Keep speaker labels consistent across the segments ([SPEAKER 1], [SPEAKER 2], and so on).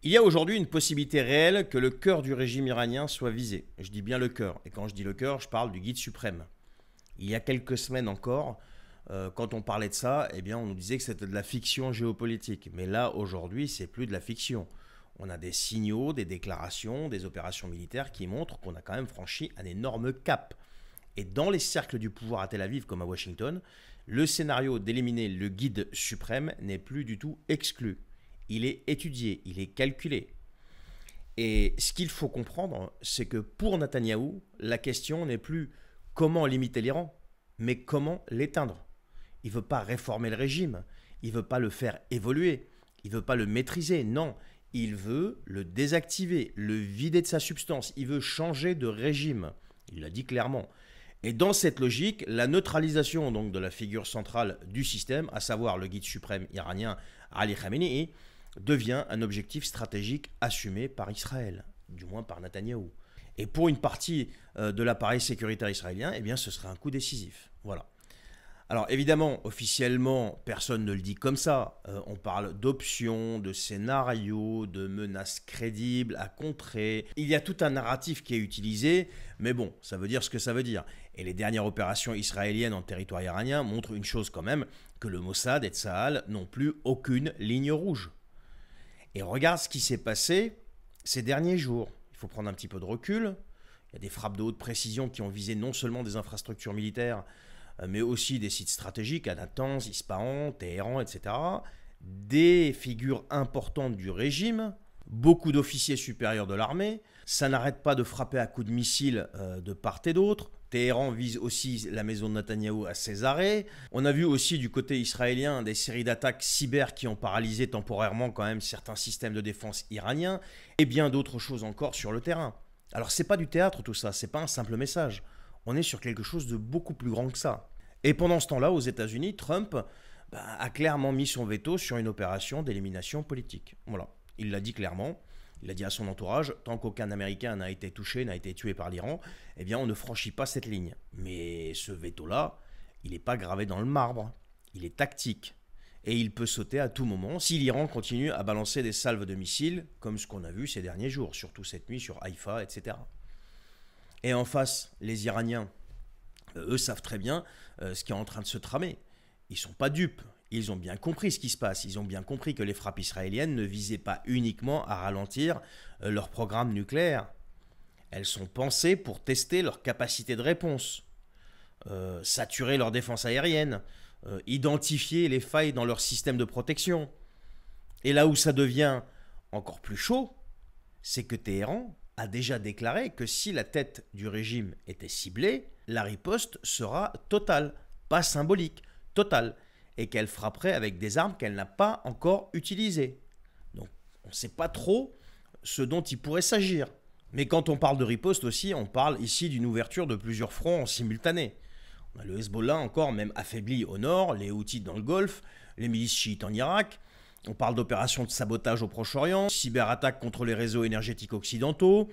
[SPEAKER 1] Il y a aujourd'hui une possibilité réelle que le cœur du régime iranien soit visé. Je dis bien le cœur. Et quand je dis le cœur, je parle du guide suprême. Il y a quelques semaines encore, quand on parlait de ça, eh bien, on nous disait que c'était de la fiction géopolitique. Mais là, aujourd'hui, c'est plus de la fiction. On a des signaux, des déclarations, des opérations militaires qui montrent qu'on a quand même franchi un énorme cap. Et dans les cercles du pouvoir à Tel Aviv comme à Washington, le scénario d'éliminer le guide suprême n'est plus du tout exclu. Il est étudié, il est calculé. Et ce qu'il faut comprendre, c'est que pour Netanyahou, la question n'est plus comment limiter l'Iran, mais comment l'éteindre. Il ne veut pas réformer le régime, il ne veut pas le faire évoluer, il ne veut pas le maîtriser, non. Il veut le désactiver, le vider de sa substance, il veut changer de régime. Il l'a dit clairement. Et dans cette logique, la neutralisation donc de la figure centrale du système, à savoir le guide suprême iranien Ali Khamenei, devient un objectif stratégique assumé par Israël, du moins par Netanyahou. Et pour une partie de l'appareil sécuritaire israélien, eh bien, ce serait un coup décisif. Voilà. Alors évidemment, officiellement, personne ne le dit comme ça. On parle d'options, de scénarios, de menaces crédibles à contrer. Il y a tout un narratif qui est utilisé, mais bon, ça veut dire ce que ça veut dire. Et les dernières opérations israéliennes en territoire iranien montrent une chose quand même, que le Mossad et Tsahal n'ont plus aucune ligne rouge. Et regarde ce qui s'est passé ces derniers jours. Il faut prendre un petit peu de recul. Il y a des frappes de haute précision qui ont visé non seulement des infrastructures militaires, mais aussi des sites stratégiques à Natanz, Ispahan, Téhéran, etc. Des figures importantes du régime, beaucoup d'officiers supérieurs de l'armée. Ça n'arrête pas de frapper à coups de missiles de part et d'autre. Téhéran vise aussi la maison de Netanyahou à Césarée. On a vu aussi du côté israélien des séries d'attaques cyber qui ont paralysé temporairement quand même certains systèmes de défense iraniens et bien d'autres choses encore sur le terrain. Alors c'est pas du théâtre tout ça, c'est pas un simple message. On est sur quelque chose de beaucoup plus grand que ça. Et pendant ce temps-là, aux États-Unis, Trump a clairement mis son veto sur une opération d'élimination politique. Voilà, il l'a dit clairement. Il a dit à son entourage, tant qu'aucun Américain n'a été touché, n'a été tué par l'Iran, eh bien on ne franchit pas cette ligne. Mais ce veto-là, il n'est pas gravé dans le marbre, il est tactique. Et il peut sauter à tout moment si l'Iran continue à balancer des salves de missiles, comme ce qu'on a vu ces derniers jours, surtout cette nuit sur Haïfa, etc. Et en face, les Iraniens, eux savent très bien ce qui est en train de se tramer. Ils ne sont pas dupes. Ils ont bien compris ce qui se passe. Ils ont bien compris que les frappes israéliennes ne visaient pas uniquement à ralentir leur programme nucléaire. Elles sont pensées pour tester leur capacité de réponse, saturer leur défense aérienne, identifier les failles dans leur système de protection. Et là où ça devient encore plus chaud, c'est que Téhéran a déjà déclaré que si la tête du régime était ciblée, la riposte sera totale, pas symbolique, totale, et qu'elle frapperait avec des armes qu'elle n'a pas encore utilisées. Donc on ne sait pas trop ce dont il pourrait s'agir. Mais quand on parle de riposte aussi, on parle ici d'une ouverture de plusieurs fronts en simultané. On a le Hezbollah encore même affaibli au nord, les Houthis dans le Golfe, les milices chiites en Irak. On parle d'opérations de sabotage au Proche-Orient, cyberattaques contre les réseaux énergétiques occidentaux.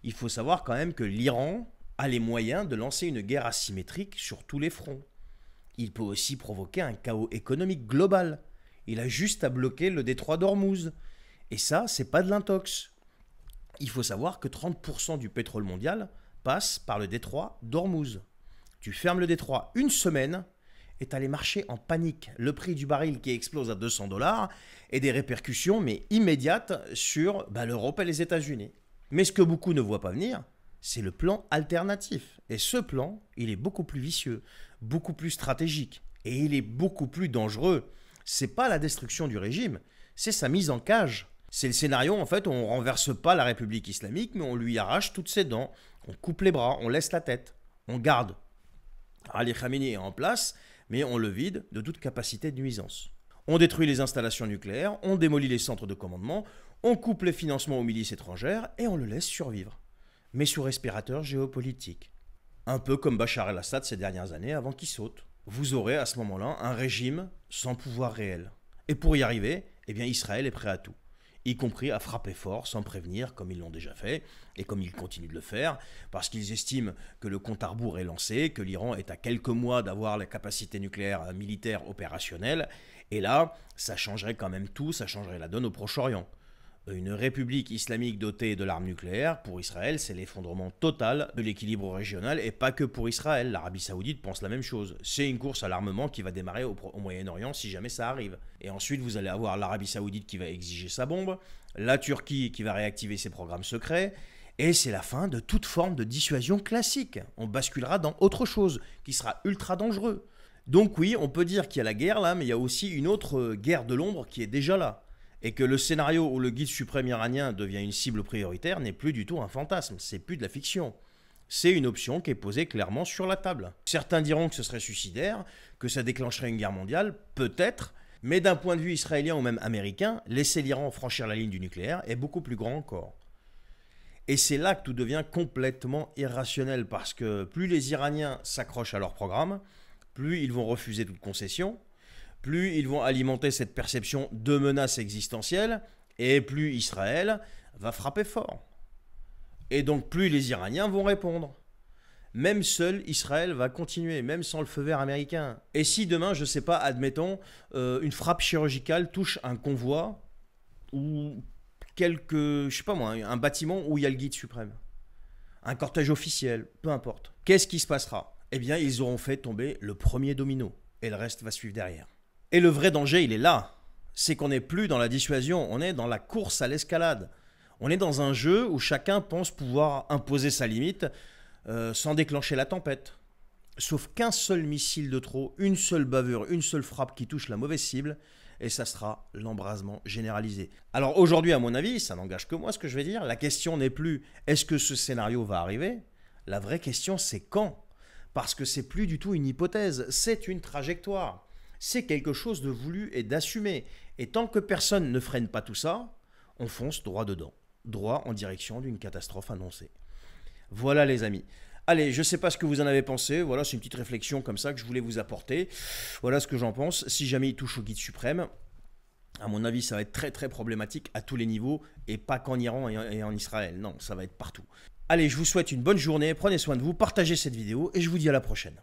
[SPEAKER 1] Il faut savoir quand même que l'Iran a les moyens de lancer une guerre asymétrique sur tous les fronts. Il peut aussi provoquer un chaos économique global. Il a juste à bloquer le détroit d'Ormuz. Et ça, c'est pas de l'intox. Il faut savoir que 30% du pétrole mondial passe par le détroit d'Ormuz. Tu fermes le détroit une semaine et tu as les marchés en panique. Le prix du baril qui explose à 200 $ et des répercussions mais immédiates sur l'Europe et les États-Unis. Mais ce que beaucoup ne voient pas venir, c'est le plan alternatif. Et ce plan, il est beaucoup plus vicieux, beaucoup plus stratégique. Et il est beaucoup plus dangereux. C'est pas la destruction du régime, c'est sa mise en cage. C'est le scénario, en fait, où on renverse pas la République islamique, mais on lui arrache toutes ses dents. On coupe les bras, on laisse la tête. On garde Ali Khamenei en place, mais on le vide de toute capacité de nuisance. On détruit les installations nucléaires, on démolit les centres de commandement, on coupe les financements aux milices étrangères et on le laisse survivre. Mais sous respirateur géopolitique. Un peu comme Bachar el-Assad ces dernières années avant qu'il saute. Vous aurez à ce moment-là un régime sans pouvoir réel. Et pour y arriver, eh bien Israël est prêt à tout. Y compris à frapper fort sans prévenir, comme ils l'ont déjà fait, et comme ils continuent de le faire, parce qu'ils estiment que le compte à rebours est lancé, que l'Iran est à quelques mois d'avoir la capacité nucléaire militaire opérationnelle, et là, ça changerait quand même tout, ça changerait la donne au Proche-Orient. Une république islamique dotée de l'arme nucléaire, pour Israël, c'est l'effondrement total de l'équilibre régional, et pas que pour Israël. L'Arabie Saoudite pense la même chose. C'est une course à l'armement qui va démarrer au Moyen-Orient si jamais ça arrive. Et ensuite, vous allez avoir l'Arabie Saoudite qui va exiger sa bombe, la Turquie qui va réactiver ses programmes secrets, et c'est la fin de toute forme de dissuasion classique. On basculera dans autre chose, qui sera ultra dangereux. Donc oui, on peut dire qu'il y a la guerre là, mais il y a aussi une autre guerre de l'ombre qui est déjà là. Et que le scénario où le guide suprême iranien devient une cible prioritaire n'est plus du tout un fantasme, c'est plus de la fiction. C'est une option qui est posée clairement sur la table. Certains diront que ce serait suicidaire, que ça déclencherait une guerre mondiale, peut-être, mais d'un point de vue israélien ou même américain, laisser l'Iran franchir la ligne du nucléaire est beaucoup plus grand encore. Et c'est là que tout devient complètement irrationnel, parce que plus les Iraniens s'accrochent à leur programme, plus ils vont refuser toute concession, plus ils vont alimenter cette perception de menace existentielle, et plus Israël va frapper fort. Et donc plus les Iraniens vont répondre. Même seul Israël va continuer, même sans le feu vert américain. Et si demain, je ne sais pas, admettons, une frappe chirurgicale touche un convoi, ou je sais pas moi, un bâtiment où il y a le guide suprême, un cortège officiel, peu importe. Qu'est-ce qui se passera? Eh bien, ils auront fait tomber le premier domino, et le reste va suivre derrière. Et le vrai danger, il est là. C'est qu'on n'est plus dans la dissuasion, on est dans la course à l'escalade. On est dans un jeu où chacun pense pouvoir imposer sa limite sans déclencher la tempête. Sauf qu'un seul missile de trop, une seule bavure, une seule frappe qui touche la mauvaise cible, et ça sera l'embrasement généralisé. Alors aujourd'hui, à mon avis, ça n'engage que moi ce que je vais dire, la question n'est plus est-ce que ce scénario va arriver? La vraie question, c'est quand? Parce que c'est plus du tout une hypothèse, c'est une trajectoire. C'est quelque chose de voulu et d'assumé. Et tant que personne ne freine pas tout ça, on fonce droit dedans. Droit en direction d'une catastrophe annoncée. Voilà les amis. Allez, je ne sais pas ce que vous en avez pensé. Voilà, c'est une petite réflexion comme ça que je voulais vous apporter. Voilà ce que j'en pense. Si jamais il touche au guide suprême, à mon avis, ça va être très très problématique à tous les niveaux. Et pas qu'en Iran et en Israël. Non, ça va être partout. Allez, je vous souhaite une bonne journée. Prenez soin de vous, partagez cette vidéo et je vous dis à la prochaine.